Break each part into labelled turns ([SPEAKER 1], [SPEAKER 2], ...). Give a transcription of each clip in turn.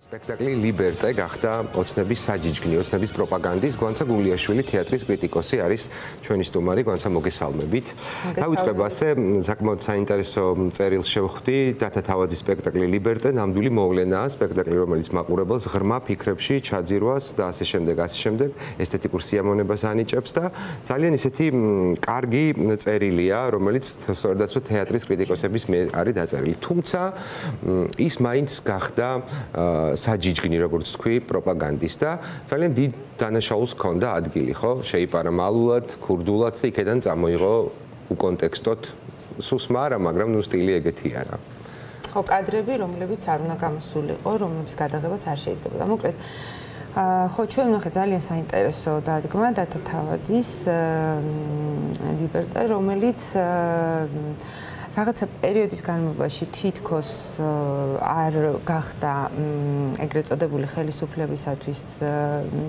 [SPEAKER 1] სპექტაკლი ლიბერტე გახდა ოცნების საჯიჯგნი, ოცნების პროპაგანდის. გვანცა გულიაშვილი თეატრის კრიტიკოსი არის ჩვენი სტუმარი, გვანცა მოგესალმებით. დავიწყებ ასე, საკმაოდ საინტერესო წერილს შევხვდი, დათა თავაძის სპექტაკლი ლიბერტე, ნამდვილი მოვლენაა, სპექტაკლი, რომელიც მაყურებელს ღრმა ფიქრებში ჩაძირვას და ასე შემდეგ, ესთეტიკურ სიამოვნებას ანიჭებს და ძალიან ისეთი კარგი წერილია, რომელიც სწორედაც თეატრის კრიტიკოსების არის დაწერილი. თუმცა ის მაინც გახდა საჯიჯგნი, როგორც თქვი, პროპაგანდის და ძალიან დიდ დანაშაულს ჰქონდა ადგილი, ხო? შეიპარა მალულად, ქურდულად და იქედან წამოიღო უკონტექსტოდ სუსმა არა, მაგრამ ნუ სტილი ეგეთი არა.
[SPEAKER 2] ხო, კადრები, რომლებიც არ უნდა გამოსულიყო, რომლებიც გადაღებაც არ შეიძლება. და მოკლედ, ხო, ჩვენ ვნახეთ ძალიან საინტერესო დადგმა დათა თავაძის ლიბერტე, რომელიც რაღაცა პერიოდის განმავლობაში თითქოს არ გახდა ეგრეთ წოდებული ხელისუფლებისათვის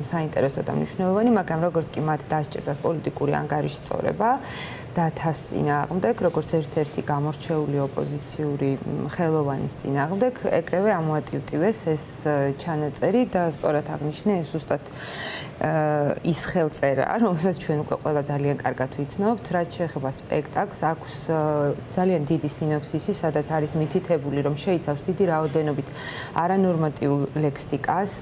[SPEAKER 2] საინტერესო და მნიშვნელოვანი, მაგრამ როგორც კი მათ დასჭირდათ პოლიტიკური ანგარიშის სწორება დათას წინააღმდეგ, როგორც ერთ-ერთი გამორჩეული ოპოზიციური ხელოვანის წინააღმდეგ, ეგრევე ამოატივტივეს ეს ჩანაწერი და სწორად აღნიშნე ეს ზუსტად ის ხელწერა, რომელსაც ჩვენ უკვე ყველა ძალიან კარგად ვიცნობთ, რაც შეეხება სპექტაკლს, აქვს ძალიან დიდი სინოფსისი, სადაც არის მითითებული, რომ შეიცავს დიდი რაოდენობით არანორმატიულ ლექსიკას,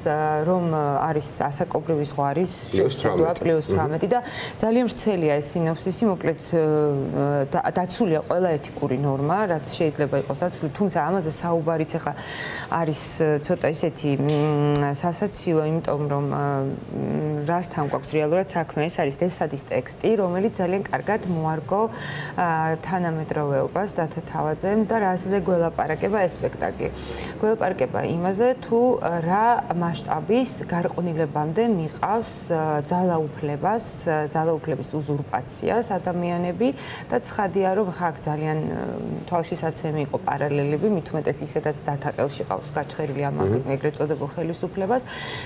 [SPEAKER 2] რომ არის ასაკობრივი ზღვარის შევსწრება +18 და ძალიან ვრცელია ეს სინოფსისი, მოკლედ დაცულია ყველა ეთიკური ნორმა, რაც შეიძლება იყოს დაცული, თუმცა ამაზე საუბარიც ახლა არის ცოტა ისეთი სასაცილო, იმიტომ რომ რასთან გვაქვს რეალურად საქმე, ეს არის დესადის ტექსტი, რომელიც ძალიან კარგად მოარგო თანამედროვეობას დათა თავაძემ და რაზე გველაპარაკება ეს სპექტაკლი. გველაპარაკება იმაზე, თუ რა მასშტაბის გარყვნილებამდე მიყავს ძალაუფლების უზურპაციას ადამიანები და ცხადია, რომ ხა ძალიან თვალშისაცემი იყო პარალელები, მით უმეტეს ისედაც დათაყელში ყავს გაჩხერილი ამ ეგრეთ წოდებულ ხელისუფლებას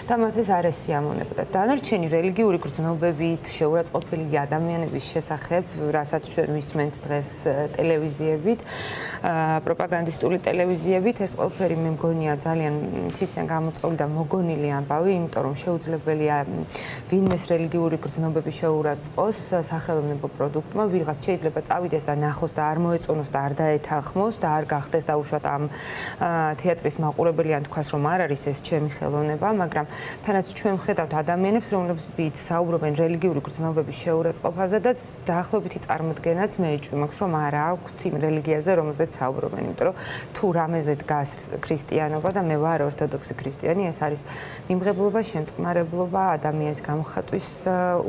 [SPEAKER 2] და მათ ეს არ ესიამოვნებოდა. დანარჩენი რელიგიური გრძნობებით შეურაცხყოფილი ადამიანების შესახებ, რასაც ჩვენ ვისმენთ დღეს ტელევიზიებით, პროპაგანდისტული ტელევიზიებით, ეს ყველაფერი მე მგონია ძალიან ციდან გამოწყობილი და მოგონილი ამბავი, იმიტომ რომ შეუძლებელია ვინმეს რელიგიური გრძნობები შეურაცხყოს სახელმწიფო პროდუქტმა, ვიღაც შეიძლება წავიდეს და ნახოს და არ მოეწონოს და არ დაეთანხმოს და არ გახდეს დაუშვათ ამ თეატრის მაყურებელი, ან თქვას რომ არ არის ეს ჩემი ხელოვნება, მაგრამ თანაც ჩვენ ვხედავთ ადამიანებს, რომლებიც საუბრობენ რელიგიური გრძნობების შეურაცხყოფაზე და დაახლოებითი წარმოდგენაც მეეჭვი მაქვს, რომ არ აქვთ იმ რელიგიაზე, რომელზეც საუბრობენ, იმიტომ რომ თუ რამეზე დგას ქრისტიანობა და მე ვარ ორთოდოქსი ქრისტიანი, ეს არის მიმღებლობა, შემწყნარებლობა, ადამიანის გამოხატვის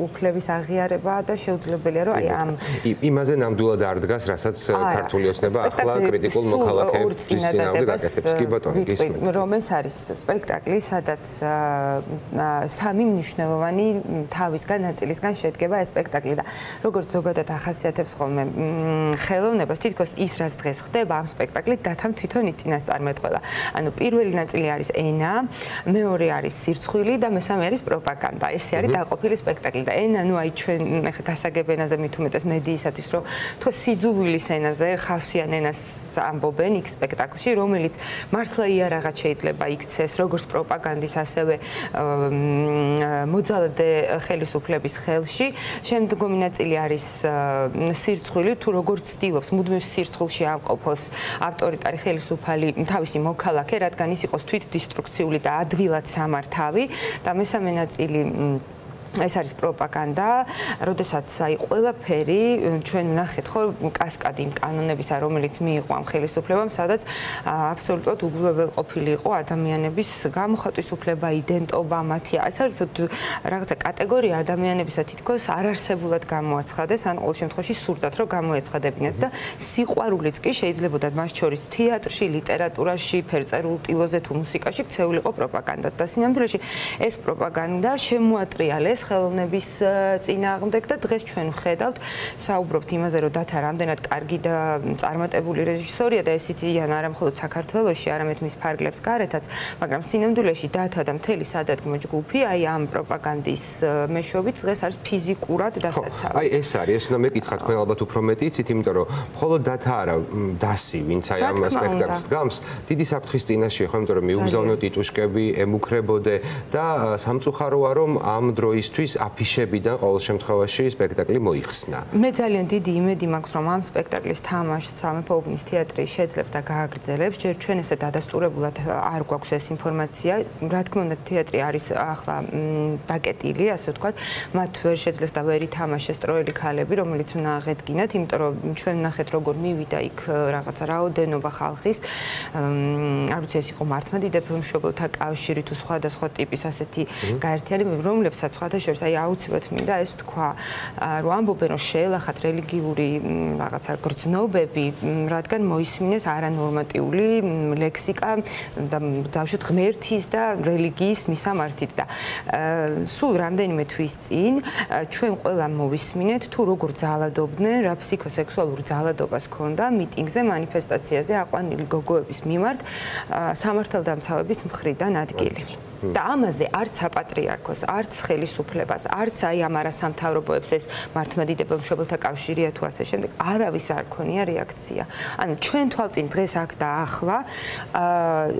[SPEAKER 2] უფლების აღიარება და შეუძლებელია, რომ აი ამ
[SPEAKER 1] იმაზე ნამდვილად არ დგას, რასაც ქართული ოცნება ახლა კრიტიკულ მოქალაქეებს წინააღმდეგ გაკეთებს. კი ბატონო, გისმენთ.
[SPEAKER 2] რომ ეს არის სპექტაკლი, სადაც სამი მნიშვნელოვანი თავისგან ნაწილისგან შედგება ეს სპექტაკლი და როგორც ზოგადად ახასიათებს ხოლმე ხელოვნებას, თითქოს ის რაც დღეს ხდება ამ სპექტაკლით დათამ თვითონ იწინასწარმეტყველა. ანუ პირველი ნაწილი არის ენა, მეორე არის სირცხვილი და მესამე არის პროპაგანდა. ესე არის დაყოფილი სპექტაკლი და ენა, ნუ აი ჩვენ ახლა გასაგებ ენაზე მით უმეტეს მედიისათვის, რომ თუ სიძულვილის ენაზე ხალხიან ენას ამბობენ იქ სპექტაკლში, რომელიც მართლა იარაღად შეიძლება იქცეს როგორც პროპაგანდის, ასევე მოძალადე ხელისუფლების ხელში. შემდგომი ნაწილი არის სირცხვილი, თუ როგორც ცდილობს მუდმივ სირცხვილში ამყოფოს ავტორიტარი ხელისუფალი თავისი მოქალაქე, რადგან ის იყოს თვითდისტრუქციული და ადვილად სამართავი და მესამე ნაწილი ეს არის პროპაგანდა, როდესაც აი ყველაფერი ჩვენ ვნახეთ ხო კასკადი იმ კანონებისა, რომელიც მიიღო ამ ხელისუფლებამ, სადაც აბსოლუტურად უგულებელყოფილი იყო ადამიანების გამოხატვის უფლება, იდენტობა, მათი ეს არის რაღაცა კატეგორია ადამიანებისა თითქოს არარსებულად გამოაცხადეს, ან ყოველ შემთხვევაში სურდათ რომ გამოეცხადებინათ და სიყვარულიც კი შეიძლებოდა მას შორის თეატრში, ლიტერატურაში, ფერწერულ ტილოზე თუ მუსიკაში ქცეულიყო პროპაგანდად და სინამდვილეში ეს პროპაგანდა შემოატრიალეს ხელოვნების წინააღმდეგ და დღეს ჩვენ ვხედავთ, საუბრობთ იმაზე, რომ დათა რამდენად კარგი და წარმატებული რეჟისორია და ეს იციან არა მხოლოდ საქართველოში, არამედ მის ფარგლებს გარეთაც, მაგრამ სინამდვილეში დათა და მთელი სადადგმო ჯგუფი აი ამ პროპაგანდის მეშვეობით დღეს არის ფიზიკურად დასაცავი.
[SPEAKER 1] აი ეს არის, ეს უნდა მეკითხა თქვენ ალბათ უფრო მეტი იცით, იმიტომ რომ მხოლოდ დათა არა, დასი, ვინც აი ამ სპექტაკლს დგამს, დიდი საფრთხის წინაშეა, ხო, იმიტომ რომ მიუგზავნო ტიტუშკები, ემუქრებოდე და სამწუხაროა რომ ამ დროისთვის აფიშებიდან ყოველ შემთხვევაში სპექტაკლი მოიხსნა.
[SPEAKER 2] მე ძალიან დიდი იმედი მაქვს, რომ ამ სპექტაკლის თამაშს სამეფო უბნის თეატრი შეძლებს და გააგრძელებს. ჯერ ჩვენ ესე დადასტურებულად არ გვაქვს ეს ინფორმაცია. რა თქმა უნდა, თეატრი არის ახლა დაკეტილი, ასე ვთქვათ, მათ ვერ შეძლეს და ვერ ითამაშეს ტროელი ქალები, რომელიც უნდა აღედგინათ, იმიტომ რომ ჩვენ ვნახეთ, როგორ მივიდა იქ რაღაცა რაოდენობა ხალხის. არ ვიცი, ეს იყო მართლმადიდებლო მშობელთა კავშირი თუ სხვადასხვა ტიპის ასეთი გაერთიანებები, რომლებსაც სხვათა შორის აი აუცილებლად მინდა ეს თქვა, რომ ამბობენ, რომ შეელახათ რელიგიური რაღაცა გრძნობები, რადგან მოისმინეს არანორმატიული ლექსიკა და დავშვით ღმერთის და რელიგიის მისამართით და სულ რამდენიმე თვის წინ ჩვენ ყველა მოვისმინეთ თუ როგორ ძალადობდნენ, რა ფსიქოსექსუალურ ძალადობას ჰქონდა მიტინგზე, მანიფესტაციაზე აყვანილი გოგოების მიმართ სამართალდამცავების მხრიდან ადგილი. და ამაზე არც საპატრიარქოს, არც ხელისუფლებას, არც აი ამ არასამთავრობოებს ეს მართლმადიდებელ მშობელთა კავშირია თუ ასე შემდეგ, არავის არ ქონია რეაქცია. ანუ ჩვენ თვალწინ დღეს აქ და ახლა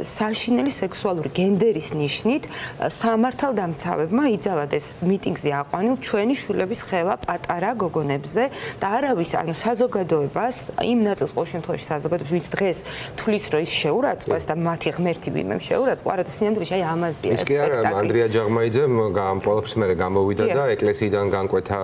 [SPEAKER 2] საშინელი სექსუალური გენდერის ნიშნით სამართალდამცავებმა იძალათ ეს მიტინგზე აყვანილ ჩვენი შვილების ხელა პატარა გოგონებზე და არავის, ანუ საზოგადოებას, იმ ნაწილს ყოველ შემთხვევაში საზოგადოებას, ვინც დღეს თulis რომ ის შეურაცხყვეს და მათი ღმერთი ვინმე შეურაცხყვა, არა და სინამდვილეში აი ამაზე
[SPEAKER 1] ის კი არა, ანდრია ჯაღმაიძემ ამ პოლაფს მერე გამოვიდა და ეკლესიიდან განკვეთა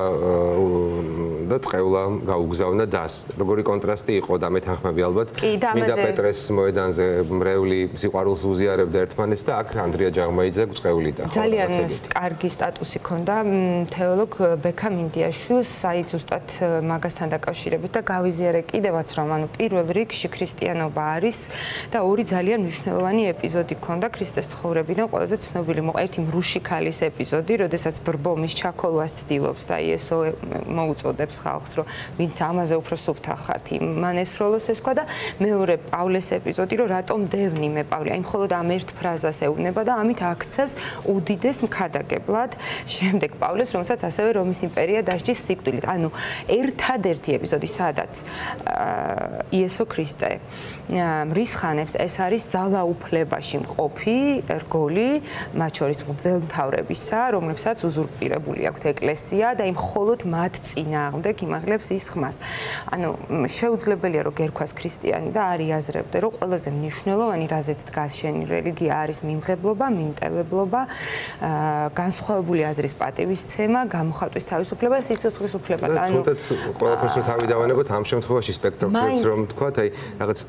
[SPEAKER 1] და წყევლა გაუგზავნა დას. როგორი კონტრასტი იყო და მეთანხმები ალბათ წმინდა პეტრეს მოედანზე მრევლი სიყვარულს უზიარებდა ერთმანეთს და აქ ანდრია ჯაღმაიძე წვევლიდა.
[SPEAKER 2] ძალიან კარგი სტატუსი ჰქონდა თეოლოგ ბექა მინდიაშვილს, აი ზუსტად მაგასთან დაკავშირებით და გავიზიარე კიდევაც რომ ანუ პირველ რიგში ქრისტიანობა არის და ორი ძალიან მნიშვნელოვანი ეპიზოდი ჰქონდა ქრისტეს ცხოვრებიდან ყველაზე ცნობილი ერთი მრუში ქალის ეპიზოდი, როდესაც ბრბომის ჩაქოლვას ცდილობს და იესო მოუწოდებს ხალხს, რომ ვინც ამაზე უფრო სუფთა ხართ, მან ესროლოს ეს თქვა და მეორე პავლეს ეპიზოდი, რომ რატომ დევნი მე პავლე, აი მხოლოდ ამ ერთ ფრაზას ეუბნება და ამით აქცევს უდიდეს მქადაგებლად შემდეგ პავლეს, რომელსაც ასევე რომის იმპერია დასჯის სიკვდილით. ანუ ერთადერთი ეპიზოდი, სადაც იესო ქრისტე მრისხანებს, ეს არის ძალაუფლებაში მყოფი რგოლი, მათ შორის მღვდელმთავრებისა, რომლებსაც უზურპირებული აქვთ ეკლესია და იმ მხოლოდ მათ წინააღმდეგ იმაღლებს ის ხმას. ანუ შეუძლებელია რომ გერქვას ქრისტიანი და არ იაზრებდე, რომ ყველაზე მნიშვნელოვანი რაზეც დგას შენი რელიგია არის მიმღებლობა, მიმტევებლობა, განსხვავებული აზრის პატივისცემა, გამოხატვის თავისუფლება, სიცოცხლის უფლება.
[SPEAKER 1] ანუ თუნდაც ყველაფერს თავი დავანებოთ ამ შემთხვევაში სპექტაკლზეც რომ თქვათ, აი რაღაც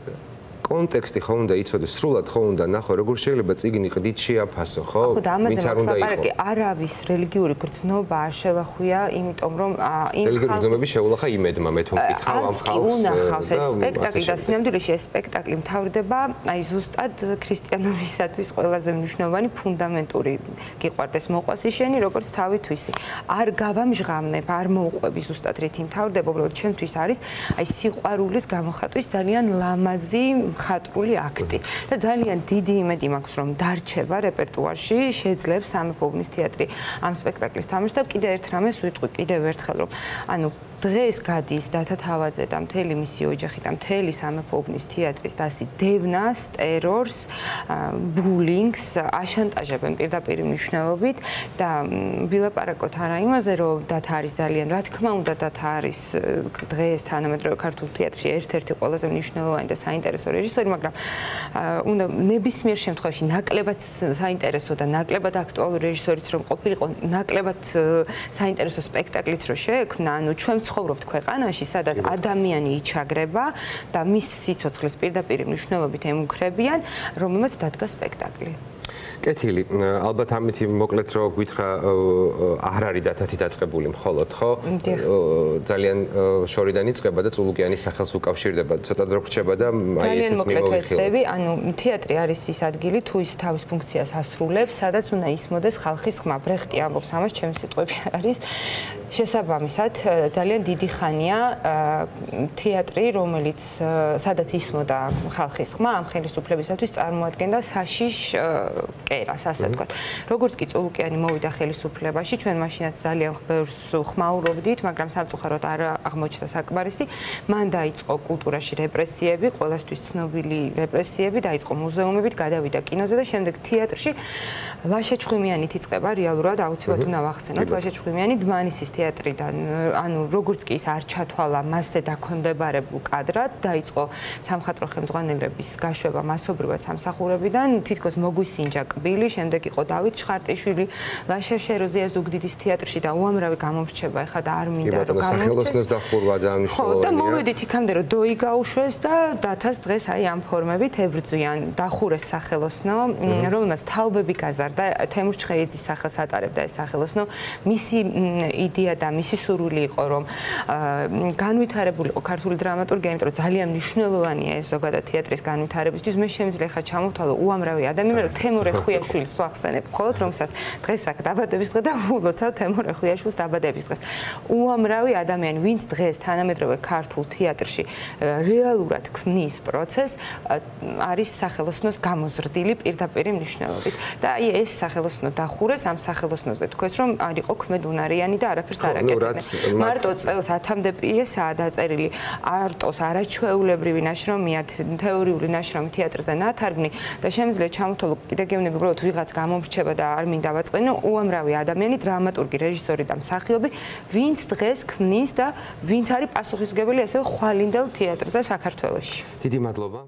[SPEAKER 1] კონტექსტი ხო უნდა იცოდეს, სრულად ხო უნდა ნახო, როგორ შეიძლება წიგნი ყდით შეაფასო, ხო?
[SPEAKER 2] ვინც არ უნდა იყო. არავის რელიგიური გრძნობა არ შევახვია, იმიტომ რომ იმ
[SPEAKER 1] რელიგიური გრძნობები შეულახა იმედმა, მე თუ მკითხავ ამ ხალხს.
[SPEAKER 2] უნახავს ეს სპექტაკლი და სინამდვილეში ეს სპექტაკლი მთავრდება აი ზუსტად ქრისტიანობისათვის ყველაზე მნიშვნელოვანი ფუნდამენტური გიყვარდეს მოყვასი შენი, როგორც თავი თვისი. არ გავამჟღავნებ, არ მოუყვები ზუსტად რითი მთავრდება, უბრალოდ ჩემთვის არის აი სიყვარულის გამოხატვის ძალიან ლამაზი მხატვრული აქტი და ძალიან დიდი იმედი მაქვს რომ დარჩება რეპერტუარში, შეძლებს სამეფო უბნის თეატრი ამ სპექტაკლის თამაშს და კიდევ ერთ რამეს ვიტყვი კიდევ ერთხელ რომ ანუ დღეს გადის დათა თავაძე და მთელი მისი ოჯახი და მთელი სამეფო უბნის თეატრის დასი დევნას, ტერორს, ბულინგს აშანტაჟებენ პირდაპირ მნიშვნელობით და ვილაპარაკოთ არა იმაზე რომ დათა არის ძალიან რა თქმა უნდა დათა არის დღეს თანამედროვე ქართულ თეატრში ერთ-ერთი ყველაზე მნიშვნელოვანი და საინტერესო რეჟისორი, მაგრამ უნდა ნებისმიერ შემთხვევაში ნაკლებად საინტერესო და ნაკლებად აქტუალური რეჟისორიც რომ ყოფილიყო, ნაკლებად საინტერესო სპექტაკლიც რომ შეექმნა, ანუ ჩვენ ცხოვრობთ ქვეყანაში, სადაც ადამიანი იჩაგრება და მის სიცოცხლის პირდაპირ მნიშვნელობით ემუქრებიან, რომელმაც დადგა სპექტაკლი.
[SPEAKER 1] კეთილი, ალბათ ამითი მოკლედ რო გითხრა არ არის დათათი დაწყებული მხოლოდ, ხო? ძალიან შორიდან იწყება და წულუკიანის სახელს უკავშირდება. ცოტა დრო რჩება და აი ესეც მიმოვიხილოთ.
[SPEAKER 2] ანუ თეატრი არის ის ადგილი, თუ ის თავის ფუნქციას ასრულებს, სადაც უნდა ისმოდეს ხალხის ხმა. ბრეხტი ამბობს ამას, ჩემი სიტყვები არის. შესაბამისად, ძალიან დიდი ხანია თეატრი, რომელიც სადაც ისმოდა ხალხის ხმა, ამ ხელისუფლებისათვის წარმოადგენდა საშიშ კერას, ასე ვთქვათ. როგორც კი წულუკიანი მოვიდა ხელისუფლებაში, ჩვენ მაშინაც ძალიან ბევრს ხმაურობდით, მაგრამ სამწუხაროდ არ აღმოჩნდა საკმარისი. მან დაიწყო კულტურაში რეპრესიები, ყველასთვის ცნობილი რეპრესიები, დაიწყო მუზეუმებით, გადავიდა კინოზე და შემდეგ თეატრში. ლაშა ჩხვიმიანით იწყება რეალურად, აუცილებლად უნდა ვახსენოთ, ლაშა ჩხვიმიანი დმანისის თეატრიდან, ანუ როგორც კი ის არ ჩათვალა მასზე დაქვემდებარებულ კადრად, დაიწყო სამხატვრო ხელმძღვანელების გაშვება მასობრივად სამსახურებიდან, თითქოს მოგვისინჯა კბილი, შემდეგ იყო დავით ჩხარტიშვილი, ლაშა შეროზია ზუგდიდის თეატრში და უამრავი გამომრჩება ეხლა და არ მინდა რომ გამომრჩეს.
[SPEAKER 1] სახელოსნოს დახურვა ძალიან მნიშვნელოვანია.
[SPEAKER 2] და მოვედით იქამდე რომ დოი გაუშვეს და დათას დღეს აი ამ ფორმებით ებრძვიან, დახურეს სახელოსნო, რომელმაც თაობები გაზარდა, თემურ ჩხეიძის სახელს ატარებდა ეს სახელოსნო. მისი იდეა და მისი სურვილი იყო რომ განვითარებულიყო ქართული დრამატურგია, იმიტომ რომ ძალიან მნიშვნელოვანია ეს ზოგადად თეატრის განვითარებისთვის. მე შემიძლია ხა ჩამოვთვალო უამრავი ადამიანი, რომ თემურ ხვიაშვილს ვახსენებ, მხოლოდ რომელსაც დღეს აქ დაბადების დღე და ულოცავ თემურ ხვიაშვილს დაბადების დღეს. უამრავი ადამიანი, ვინც დღეს თანამედროვე ქართულ თეატრში რეალურად ქმნის პროცესს, არის სახელოსნოს გამოზრდილი პირდაპირ მნიშვნელობით. და აი ეს სახელოსნო დახურეს, ამ სახელოსნოზე თქვეს რომ არ იყო ქმედუნარიანი და არაფერს არ აკეთებდნენ. მარტო წელს 1000-მდე პიესაა დაწერილი, არტოს არაჩვეულებრივი ნაშრომია, თეორიული ნაშრომი თეატრზე ნათარგმნი და შემიძლია ჩამოთვალო კიდე გეუბნები, უბრალოდ ვიღაც გამომრჩება და არ მინდა ვაწყინო, უამრავი ადამიანი, დრამატურგი, რეჟისორი და მსახიობი, ვინც დღეს ქმნის და ვინც არის პასუხისმგებელი ასევე ხვალინდელ თეატრზე საქართველოში.
[SPEAKER 1] დიდი მადლობა.